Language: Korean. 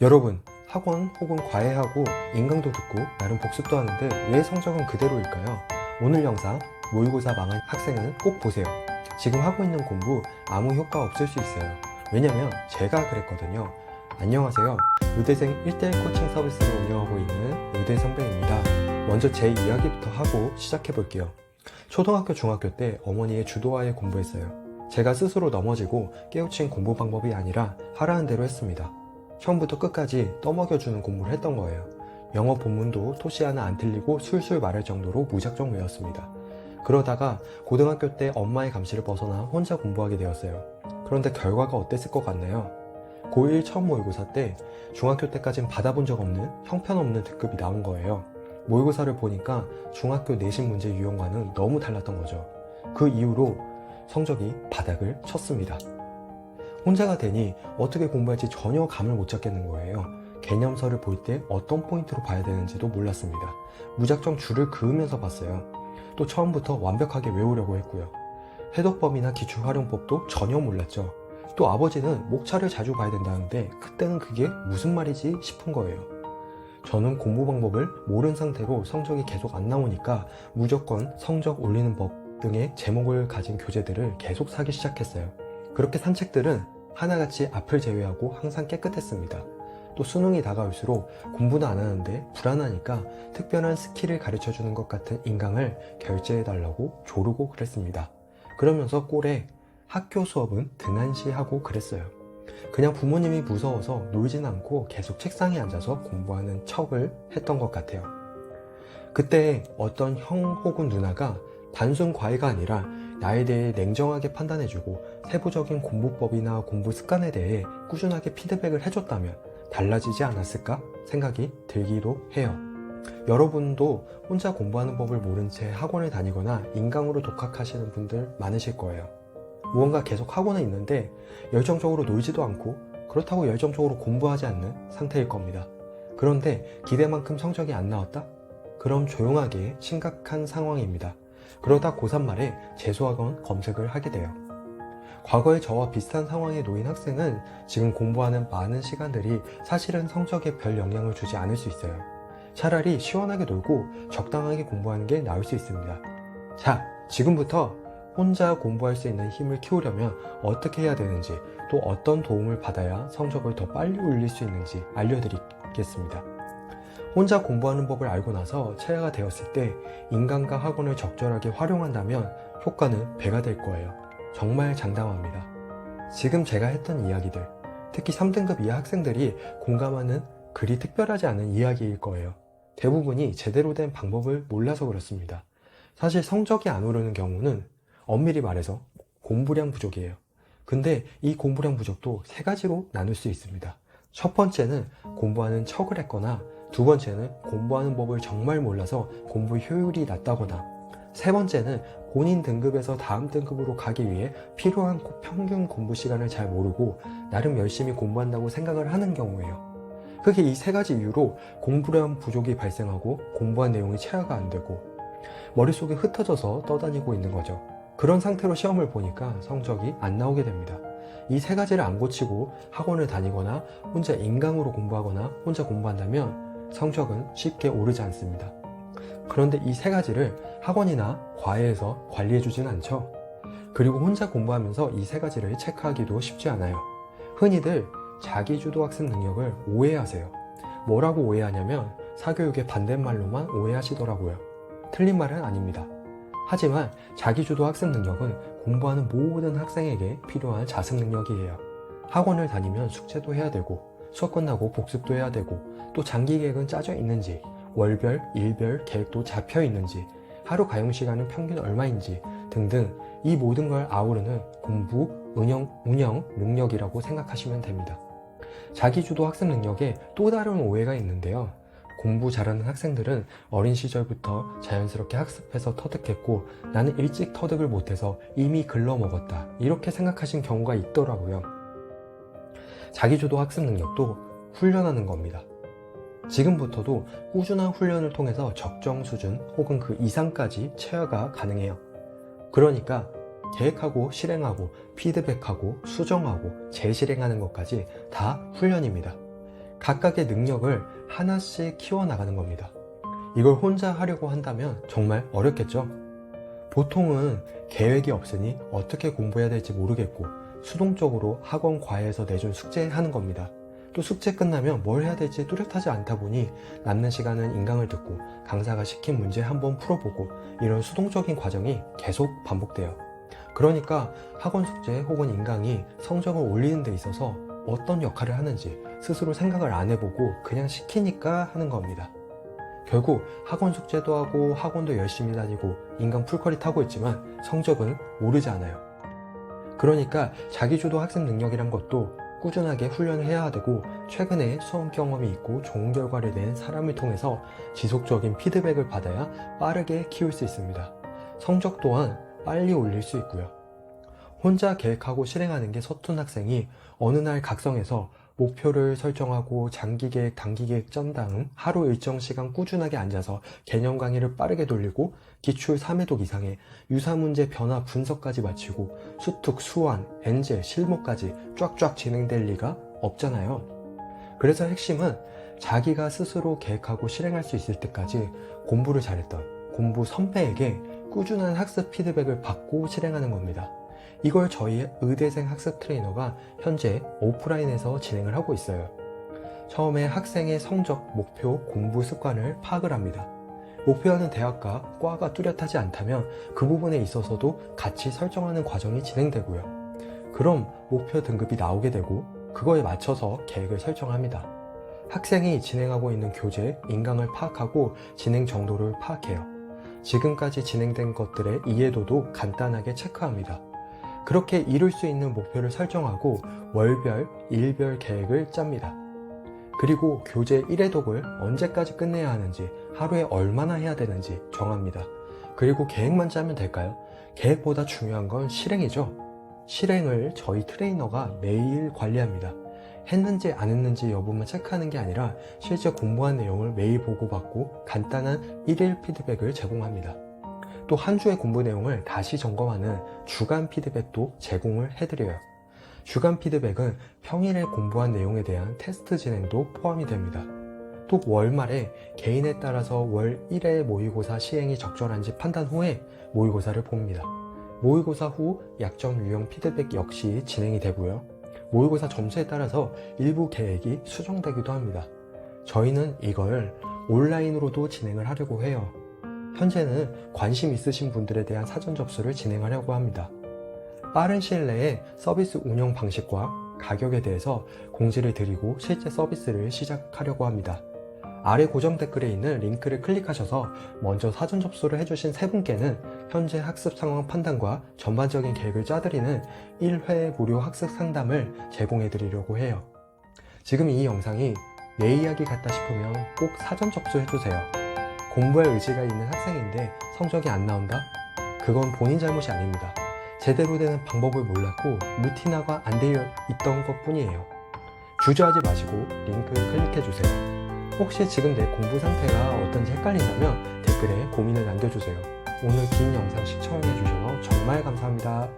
여러분, 학원 혹은 과외하고 인강도 듣고 나름 복습도 하는데 왜 성적은 그대로일까요? 오늘 영상 모의고사 망한 학생은 꼭 보세요. 지금 하고 있는 공부 아무 효과 없을 수 있어요. 왜냐면 제가 그랬거든요. 안녕하세요. 의대생 1대1 코칭 서비스를 운영하고 있는 의대선배입니다. 먼저 제 이야기부터 하고 시작해 볼게요. 초등학교, 중학교 때 어머니의 주도하에 공부했어요. 제가 스스로 넘어지고 깨우친 공부 방법이 아니라 하라는 대로 했습니다. 처음부터 끝까지 떠먹여주는 공부를 했던 거예요. 영어 본문도 토시 하나 안 틀리고 술술 말할 정도로 무작정 외웠습니다. 그러다가 고등학교 때 엄마의 감시를 벗어나 혼자 공부하게 되었어요. 그런데 결과가 어땠을 것 같나요? 고1 처음 모의고사 때 중학교 때까진 받아본 적 없는 형편없는 등급이 나온 거예요. 모의고사를 보니까 중학교 내신 문제 유형과는 너무 달랐던 거죠. 그 이후로 성적이 바닥을 쳤습니다. 혼자가 되니 어떻게 공부할지 전혀 감을 못 잡겠는 거예요. 개념서를 볼 때 어떤 포인트로 봐야 되는지도 몰랐습니다. 무작정 줄을 그으면서 봤어요. 또 처음부터 완벽하게 외우려고 했고요. 해독법이나 기출활용법도 전혀 몰랐죠. 또 아버지는 목차를 자주 봐야 된다는데 그때는 그게 무슨 말이지 싶은 거예요. 저는 공부 방법을 모른 상태로 성적이 계속 안 나오니까 무조건 성적 올리는 법 등의 제목을 가진 교재들을 계속 사기 시작했어요. 그렇게 산 책들은 하나같이 앞을 제외하고 항상 깨끗했습니다. 또 수능이 다가올수록 공부도 안 하는데 불안하니까 특별한 스킬을 가르쳐주는 것 같은 인강을 결제해달라고 조르고 그랬습니다. 그러면서 꼴에 학교 수업은 등한시하고 그랬어요. 그냥 부모님이 무서워서 놀진 않고 계속 책상에 앉아서 공부하는 척을 했던 것 같아요. 그때 어떤 형 혹은 누나가 단순 과외가 아니라 나에 대해 냉정하게 판단해주고 세부적인 공부법이나 공부 습관에 대해 꾸준하게 피드백을 해줬다면 달라지지 않았을까 생각이 들기도 해요. 여러분도 혼자 공부하는 법을 모른 채 학원을 다니거나 인강으로 독학하시는 분들 많으실 거예요. 무언가 계속 하고는 있는데 열정적으로 놀지도 않고 그렇다고 열정적으로 공부하지 않는 상태일 겁니다. 그런데 기대만큼 성적이 안 나왔다? 그럼 조용하게 심각한 상황입니다. 그러다 고3 말에 재수학원 검색을 하게 돼요. 과거에 저와 비슷한 상황에 놓인 학생은 지금 공부하는 많은 시간들이 사실은 성적에 별 영향을 주지 않을 수 있어요. 차라리 시원하게 놀고 적당하게 공부하는 게 나을 수 있습니다. 자, 지금부터 혼자 공부할 수 있는 힘을 키우려면 어떻게 해야 되는지, 또 어떤 도움을 받아야 성적을 더 빨리 올릴 수 있는지 알려드리겠습니다. 혼자 공부하는 법을 알고 나서 체화가 되었을 때 인강과 학원을 적절하게 활용한다면 효과는 배가 될 거예요. 정말 장담합니다. 지금 제가 했던 이야기들, 특히 3등급 이하 학생들이 공감하는 그리 특별하지 않은 이야기일 거예요. 대부분이 제대로 된 방법을 몰라서 그렇습니다. 사실 성적이 안 오르는 경우는 엄밀히 말해서 공부량 부족이에요. 근데 이 공부량 부족도 세 가지로 나눌 수 있습니다. 첫 번째는 공부하는 척을 했거나, 두 번째는 공부하는 법을 정말 몰라서 공부 효율이 낮다거나, 세 번째는 본인 등급에서 다음 등급으로 가기 위해 필요한 평균 공부 시간을 잘 모르고 나름 열심히 공부한다고 생각을 하는 경우예요. 크게 이 세 가지 이유로 공부량 부족이 발생하고 공부한 내용이 체화가 안 되고 머릿속에 흩어져서 떠다니고 있는 거죠. 그런 상태로 시험을 보니까 성적이 안 나오게 됩니다. 이 세 가지를 안 고치고 학원을 다니거나 혼자 인강으로 공부하거나 혼자 공부한다면 성적은 쉽게 오르지 않습니다. 그런데 이 세 가지를 학원이나 과외에서 관리해주진 않죠. 그리고 혼자 공부하면서 이 세 가지를 체크하기도 쉽지 않아요. 흔히들 자기주도 학습 능력을 오해하세요. 뭐라고 오해하냐면 사교육의 반대말로만 오해하시더라고요. 틀린 말은 아닙니다. 하지만 자기주도 학습 능력은 공부하는 모든 학생에게 필요한 자습 능력이에요. 학원을 다니면 숙제도 해야 되고 수업 끝나고 복습도 해야 되고 또 장기 계획은 짜져 있는지, 월별, 일별 계획도 잡혀 있는지, 하루 가용 시간은 평균 얼마인지 등등 이 모든 걸 아우르는 공부, 운영 능력이라고 생각하시면 됩니다. 자기주도 학습 능력에 또 다른 오해가 있는데요. 공부 잘하는 학생들은 어린 시절부터 자연스럽게 학습해서 터득했고 나는 일찍 터득을 못해서 이미 글러먹었다, 이렇게 생각하신 경우가 있더라고요. 자기주도 학습 능력도 훈련하는 겁니다. 지금부터도 꾸준한 훈련을 통해서 적정 수준 혹은 그 이상까지 체화가 가능해요. 그러니까 계획하고 실행하고 피드백하고 수정하고 재실행하는 것까지 다 훈련입니다. 각각의 능력을 하나씩 키워나가는 겁니다. 이걸 혼자 하려고 한다면 정말 어렵겠죠? 보통은 계획이 없으니 어떻게 공부해야 될지 모르겠고 수동적으로 학원 과외에서 내준 숙제 하는 겁니다. 또 숙제 끝나면 뭘 해야 될지 뚜렷하지 않다 보니 남는 시간은 인강을 듣고 강사가 시킨 문제 한번 풀어보고 이런 수동적인 과정이 계속 반복돼요. 그러니까 학원 숙제 혹은 인강이 성적을 올리는 데 있어서 어떤 역할을 하는지 스스로 생각을 안 해보고 그냥 시키니까 하는 겁니다. 결국 학원 숙제도 하고 학원도 열심히 다니고 인강 풀커리 타고 있지만 성적은 오르지 않아요. 그러니까 자기주도 학습 능력이란 것도 꾸준하게 훈련을 해야 되고 최근에 수험 경험이 있고 좋은 결과를 낸 사람을 통해서 지속적인 피드백을 받아야 빠르게 키울 수 있습니다. 성적 또한 빨리 올릴 수 있고요. 혼자 계획하고 실행하는 게 서툰 학생이 어느 날 각성해서 목표를 설정하고 장기계획, 단기계획 짠 다음 하루 일정 시간 꾸준하게 앉아서 개념 강의를 빠르게 돌리고 기출 3회독 이상의 유사문제 변화 분석까지 마치고 수특, 수완, 엔젤, 실무까지 쫙쫙 진행될 리가 없잖아요. 그래서 핵심은 자기가 스스로 계획하고 실행할 수 있을 때까지 공부를 잘했던 공부 선배에게 꾸준한 학습 피드백을 받고 실행하는 겁니다. 이걸 저희 의대생 학습 트레이너가 현재 오프라인에서 진행을 하고 있어요. 처음에 학생의 성적, 목표, 공부 습관을 파악을 합니다. 목표하는 대학과 과가 뚜렷하지 않다면 그 부분에 있어서도 같이 설정하는 과정이 진행되고요. 그럼 목표 등급이 나오게 되고 그거에 맞춰서 계획을 설정합니다. 학생이 진행하고 있는 교재, 인강을 파악하고 진행 정도를 파악해요. 지금까지 진행된 것들의 이해도도 간단하게 체크합니다. 그렇게 이룰 수 있는 목표를 설정하고 월별, 일별 계획을 짭니다. 그리고 교재 1회독을 언제까지 끝내야 하는지, 하루에 얼마나 해야 되는지 정합니다. 그리고 계획만 짜면 될까요? 계획보다 중요한 건 실행이죠. 실행을 저희 트레이너가 매일 관리합니다. 했는지 안 했는지 여부만 체크하는 게 아니라 실제 공부한 내용을 매일 보고받고 간단한 1일 피드백을 제공합니다. 또 한 주의 공부 내용을 다시 점검하는 주간 피드백도 제공을 해드려요. 주간 피드백은 평일에 공부한 내용에 대한 테스트 진행도 포함이 됩니다. 또 월말에 개인에 따라서 월 1회 모의고사 시행이 적절한지 판단 후에 모의고사를 봅니다. 모의고사 후 약점 유형 피드백 역시 진행이 되고요. 모의고사 점수에 따라서 일부 계획이 수정되기도 합니다. 저희는 이걸 온라인으로도 진행을 하려고 해요. 현재는 관심 있으신 분들에 대한 사전 접수를 진행하려고 합니다. 빠른 시일 내에 서비스 운영 방식과 가격에 대해서 공지를 드리고 실제 서비스를 시작하려고 합니다. 아래 고정 댓글에 있는 링크를 클릭하셔서 먼저 사전 접수를 해주신 3분께는 현재 학습 상황 판단과 전반적인 계획을 짜드리는 1회 무료 학습 상담을 제공해 드리려고 해요. 지금 이 영상이 내 이야기 같다 싶으면 꼭 사전 접수해주세요. 공부할 의지가 있는 학생인데 성적이 안 나온다? 그건 본인 잘못이 아닙니다. 제대로 되는 방법을 몰랐고 루틴화가 안 되어 있던 것 뿐이에요. 주저하지 마시고 링크를 클릭해주세요. 혹시 지금 내 공부 상태가 어떤지 헷갈린다면 댓글에 고민을 남겨주세요. 오늘 긴 영상 시청해주셔서 정말 감사합니다.